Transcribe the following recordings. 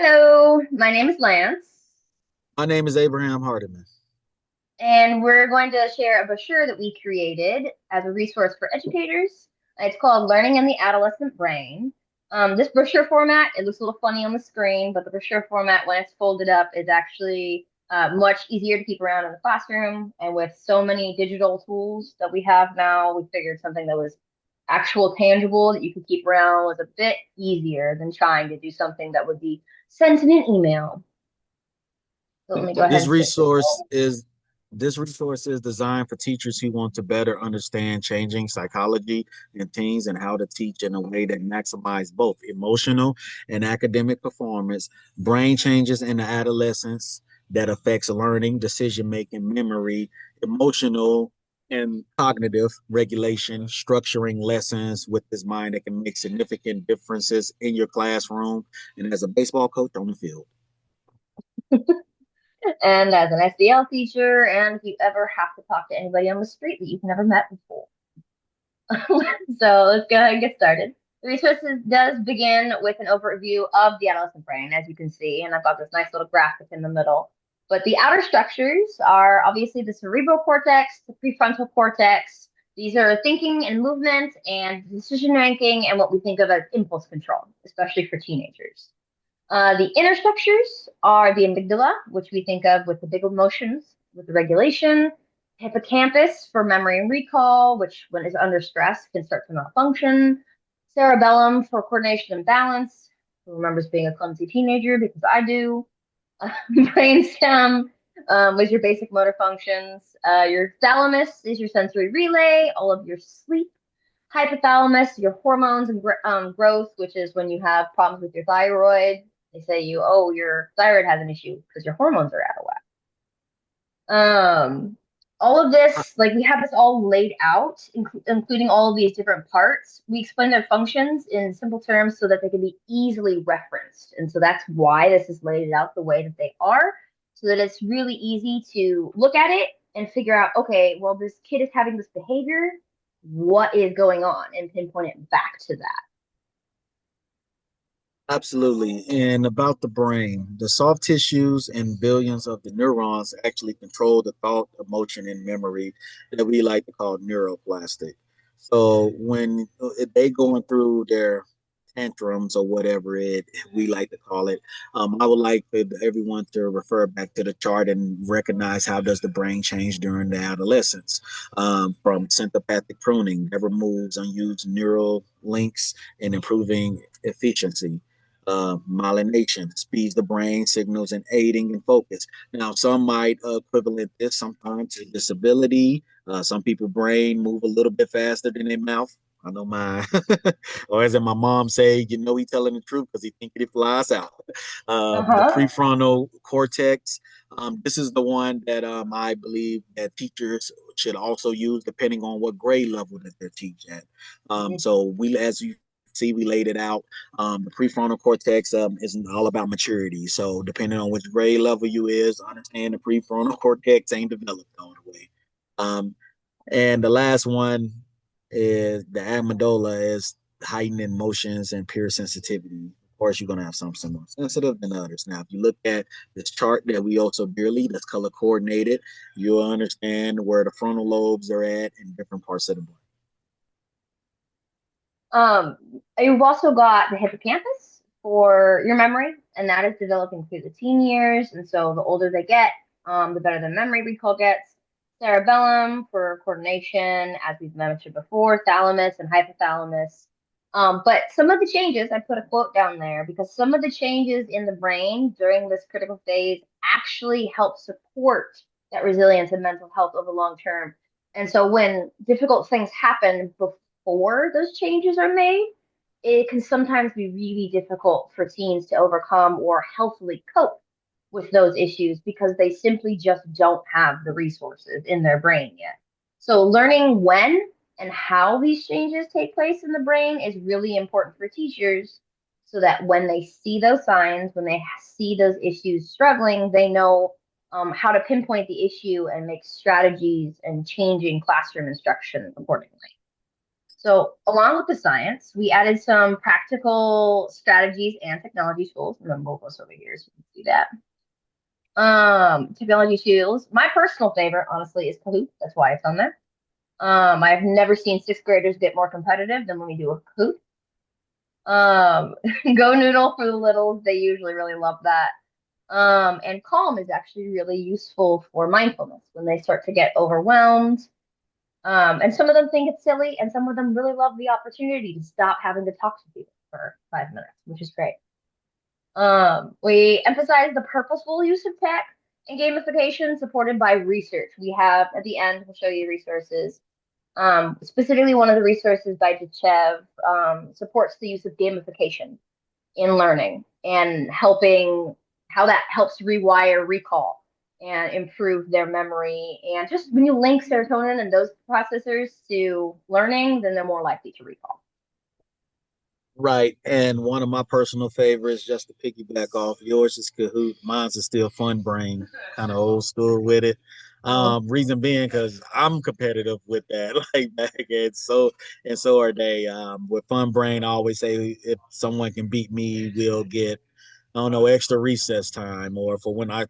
Hello, my name is Lance, My name is Abraham Hardiman. and we're going to share a brochure that we created as a resource for educators. It's called Learning in the Adolescent Brain. This brochure format, it looks a little funny on the screen, but the brochure format, when it's folded up, is actually much easier to keep around in the classroom. And with so many digital tools that we have now, we figured something that was actual tangible that you could keep around was a bit easier than trying to do something that would be sent in an email. So let me go ahead This and switch this. resource is this resource is designed for teachers who want to better understand changing psychology in teens and how to teach in a way that maximize both emotional and academic performance, brain changes in the adolescence that affects learning, decision making, memory, emotional and cognitive regulation, structuring lessons with this mind that can make significant differences in your classroom and as a baseball coach on the field. And as an SDL teacher, and if you ever have to talk to anybody on the street that you've never met before. So let's go ahead and get started. The resources does begin with an overview of the adolescent brain, as you can see, and I've got this nice little graphic in the middle. But the outer structures are obviously the cerebral cortex, the prefrontal cortex. These are thinking and movement and decision making and what we think of as impulse control, especially for teenagers. The inner structures are the amygdala, which we think of with the big emotions, with the regulation, hippocampus for memory and recall, which when it's under stress can start to malfunction, cerebellum for coordination and balance, who remembers being a clumsy teenager because I do, brainstem was your basic motor functions, your thalamus is your sensory relay, all of your sleep, hypothalamus, your hormones and growth, which is when you have problems with your thyroid. They say your thyroid has an issue because your hormones are out of whack. Um, all of this, like we have this all laid out, including all of these different parts. We explain their functions in simple terms so that they can be easily referenced. And so that's why this is laid out the way that they are, so that it's really easy to look at it and figure out, okay, well, this kid is having this behavior. What is going on? And pinpoint it back to that. Absolutely. And about the brain, the soft tissues and billions of the neurons actually control the thought, emotion, and memory that we like to call neuroplastic. So when they going through their tantrums or whatever it we like to call it, I would like for everyone to refer back to the chart and recognize how does the brain change during the adolescence, from sympathetic pruning, never moves unused neural links, and improving efficiency, myelination, speeds the brain signals and aiding in focus. Now, some might equivalent this sometimes to disability. Some people brain move a little bit faster than their mouth. I know my, or as in my mom say, you know, he telling the truth because he think it flies out. The Uh-huh. prefrontal cortex. This is the one that I believe that teachers should also use depending on what grade level that they're teaching at. So we, as you see, we laid it out. The prefrontal cortex is all about maturity. So depending on which grade level you is, understand the prefrontal cortex ain't developed all the way. Um, and the last one is the amygdala is heightened emotions and peer sensitivity. Of course, you're going to have some more sensitive than others. Now, if you look at this chart that we also dearly, that's color coordinated, you'll understand where the frontal lobes are at in different parts of the brain. Um, you've also got the hippocampus for your memory, and that is developing through the teen years. And so the older they get, the better the memory recall gets. Cerebellum for coordination, as we've mentioned before, thalamus and hypothalamus. But some of the changes, I put a quote down there because some of the changes in the brain during this critical phase actually help support that resilience and mental health over long term. And so when difficult things happen before those changes are made, it can sometimes be really difficult for teens to overcome or healthily cope with those issues because they simply just don't have the resources in their brain yet. So, learning when and how these changes take place in the brain is really important for teachers so that when they see those signs, when they see those issues struggling, they know how to pinpoint the issue and make strategies and changing classroom instruction accordingly. So, along with the science, we added some practical strategies and technology tools. And then we'll go over here so you can see that. Technology tools. My personal favorite, honestly, is Kahoot. That's why it's on there. I've never seen sixth graders get more competitive than when we do a Kahoot. Go Noodle for the littles. They usually really love that. And Calm is actually really useful for mindfulness when they start to get overwhelmed. And some of them think it's silly, and some of them really love the opportunity to stop having to talk to people for 5 minutes, which is great. We emphasize the purposeful use of tech and gamification supported by research. We have at the end, we'll show you resources. Specifically, one of the resources by Dechev supports the use of gamification in learning and helping how that helps rewire recall and improve their memory. And just when you link serotonin and those processors to learning, then they're more likely to recall. Right. And one of my personal favorites, just to piggyback off yours, is Kahoot. Mine's is still Fun Brain, kind of old school with it. Mhm. Reason being because I'm competitive with that, like back and so are they. With Fun Brain, I always say if someone can beat me, we'll get I don't know, extra recess time, or for when I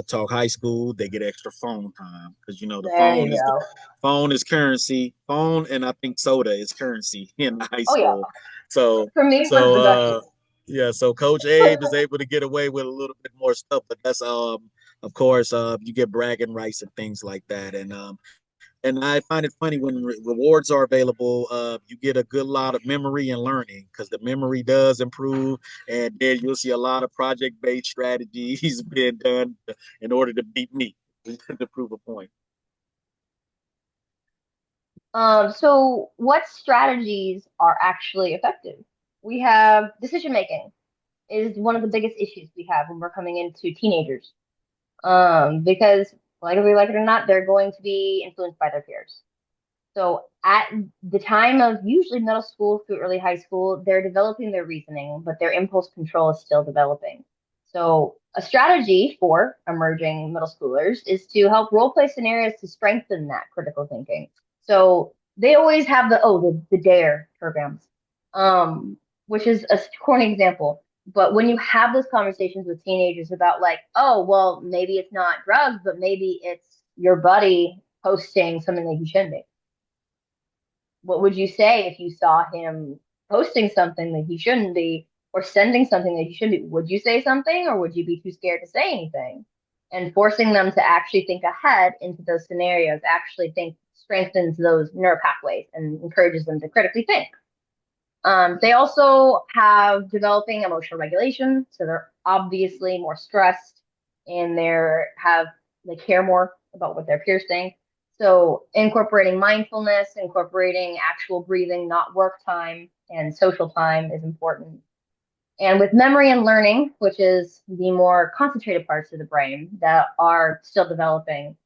talk high school, they get extra phone time because the There you go. phone is currency. Phone and I think soda is currency in high Oh yeah. school. So For me, it was so the gushy. yeah, so Coach Abe is able to get away with a little bit more stuff, but that's of course you get bragging rights and things like that, and I find it funny when rewards are available, you get a good lot of memory and learning because the memory does improve. And then you'll see a lot of project based strategies being done in order to beat me to prove a point. So what strategies are actually effective? We have decision making is one of the biggest issues we have when we're coming into teenagers. Because whether we like it or not, they're going to be influenced by their peers. So at the time of usually middle school through early high school, they're developing their reasoning, but their impulse control is still developing. So a strategy for emerging middle schoolers is to help role play scenarios to strengthen that critical thinking. So they always have the DARE programs, um, which is a corny example. But when you have those conversations with teenagers about like, oh, well, maybe it's not drugs, but maybe it's your buddy posting something that he shouldn't be. What would you say if you saw him posting something that he shouldn't be or sending something that he shouldn't be? Would you say something or would you be too scared to say anything? And forcing them to actually think ahead into those scenarios actually think strengthens those neural pathways and encourages them to critically think. They also have developing emotional regulation, so they're obviously more stressed and they care more about what their peers think. So incorporating mindfulness, incorporating actual breathing, not work time, and social time is important. And with memory and learning, which is the more concentrated parts of the brain that are still developing,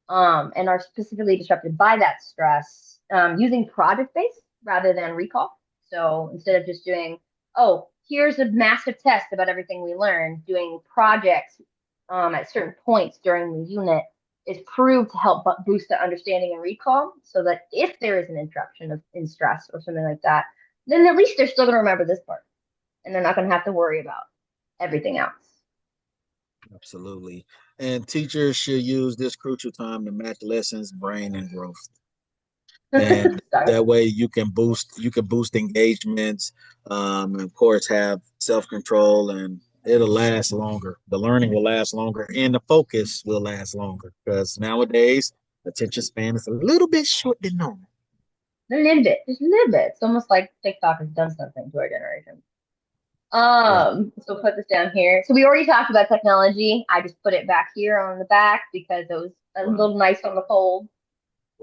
and are specifically disrupted by that stress, using project based rather than recall. So instead of just doing, oh, here's a massive test about everything we learned, doing projects at certain points during the unit is proved to help boost the understanding and recall so that if there is an interruption in stress or something like that, then at least they're still going to remember this part and they're not going to have to worry about everything else. Absolutely. And teachers should use this crucial time to match lessons, brain, and growth. And Sorry. that way you can boost engagements, and of course have self-control, and it'll last longer. The learning will last longer and the focus will last longer because nowadays attention span is a little bit short than normal. A little bit, just a little bit. It's almost like TikTok has done something to our generation. Right. So put this down here. So we already talked about technology. I just put it back here on the back because it was a Right. little nice on the fold.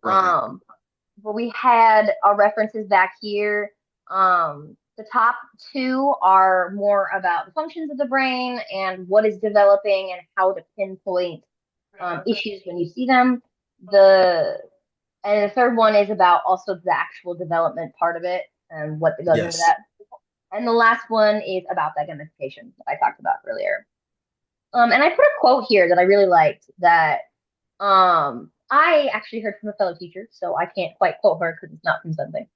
Right. Um, but we had our references back here. The top two are more about the functions of the brain and what is developing and how to pinpoint issues when you see them. The and the third one is about also the actual development part of it and what goes into Yes. that. And the last one is about that gamification that I talked about earlier. And I put a quote here that I really liked that I actually heard from a fellow teacher, so I can't quite quote her because it's not from something.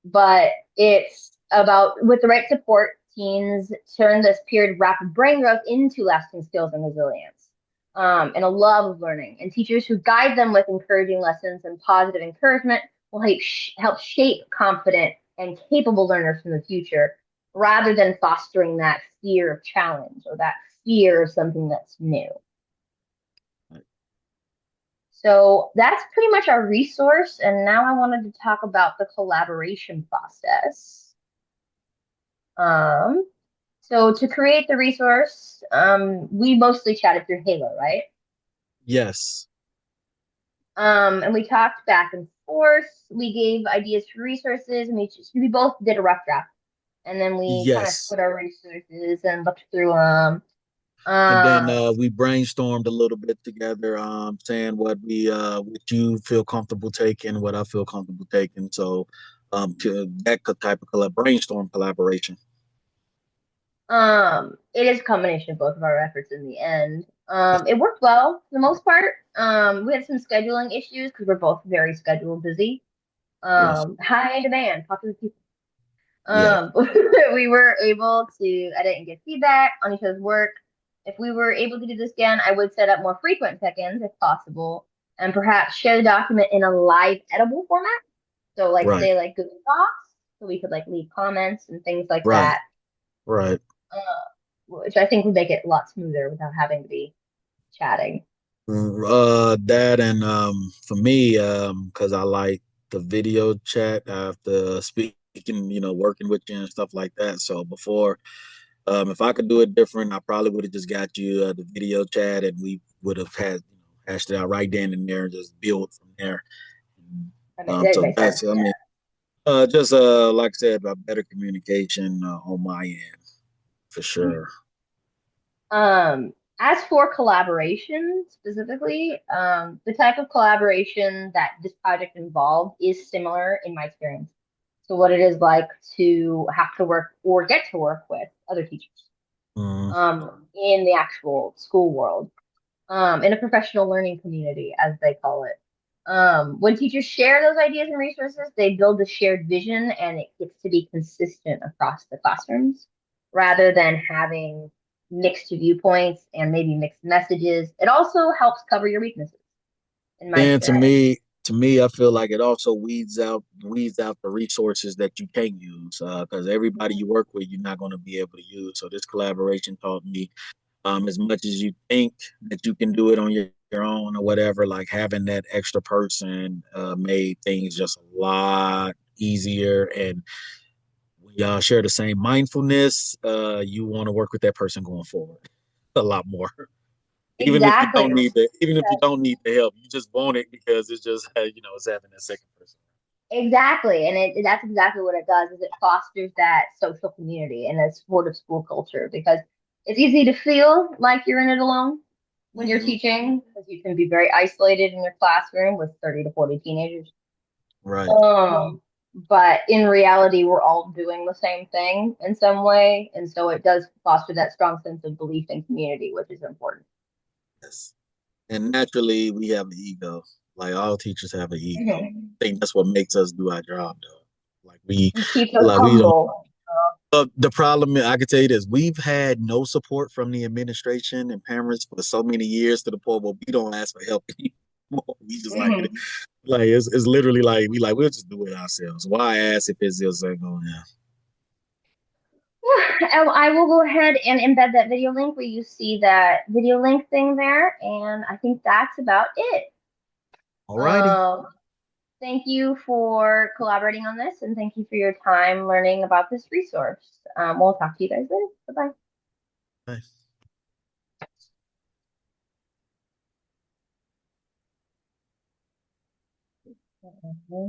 but it's about with the right support, teens turn this period of rapid brain growth into lasting skills and resilience, and a love of learning. And teachers who guide them with encouraging lessons and positive encouragement will help shape confident and capable learners from the future, rather than fostering that fear of challenge or that fear of something that's new. So that's pretty much our resource. And now I wanted to talk about the collaboration process. Um, so to create the resource, we mostly chatted through Halo, right? Yes. And we talked back and forth. We gave ideas for resources, and we both did a rough draft, and then we kind of Yes. split our resources and looked through them. And then Um, we brainstormed a little bit together, saying what you feel comfortable taking, what I feel comfortable taking. So that type of brainstorm collaboration. it is a combination of both of our efforts in the end. It worked well for the most part. We had some scheduling issues because we're both very schedule busy. Yes. High demand, popular people. Yeah. Um, we were able to edit and get feedback on each other's work. If we were able to do this again, I would set up more frequent check-ins if possible, and perhaps share the document in a live editable format. So, like, Right. say, like Google Docs, so we could like leave comments and things like Right. that, Right. which I think would make it a lot smoother without having to be chatting. That and for me, because I like the video chat after speaking, working with you and stuff like that. So before, if I could do it different, I probably would have just got you the video chat, and we would have had hashed it out right then and there, and just build from there. That So makes that's, sense. I Yeah. mean, just like I said, about better communication on my end for sure. As for collaboration specifically, the type of collaboration that this project involved is similar in my experience to what it is like to have to work or get to work with other teachers Mm, in the actual school world, in a professional learning community, as they call it. When teachers share those ideas and resources, they build a shared vision and it gets to be consistent across the classrooms rather than having mixed viewpoints and maybe mixed messages. It also helps cover your weaknesses, in my and experience. to me, I feel like it also weeds out the resources that you can't use because everybody you work with, you're not going to be able to use. So this collaboration taught me as much as you think that you can do it on your own or whatever, like having that extra person made things just a lot easier. And when y'all share the same mindfulness, you want to work with that person going forward a lot more. Exactly. Even if you don't need the help, you just want it because it's just it's having that second person. Exactly. And that's exactly what it does is it fosters that social community and a supportive school culture because it's easy to feel like you're in it alone when you're Mm-hmm. teaching because you can be very isolated in your classroom with 30 to 40 teenagers. Right. Um, but in reality, we're all doing the same thing in some way. And so it does foster that strong sense of belief in community, which is important. Yes. And naturally, we have an ego. Like all teachers have an ego. Mhm. I think that's what makes us do our job, though. Like we, It keeps us like we don't. humble. The problem is, I can tell you this: we've had no support from the administration and parents for so many years to the point where we don't ask for help anymore. We just Mhm. it's literally like we'll just do it ourselves. Why ask if it's just like, oh yeah. And I will go ahead and embed that video link where you see that video link thing there. And I think that's about it. Alrighty. Um, Thank you for collaborating on this and thank you for your time learning about this resource. We'll talk to you guys later. Bye Bye. bye.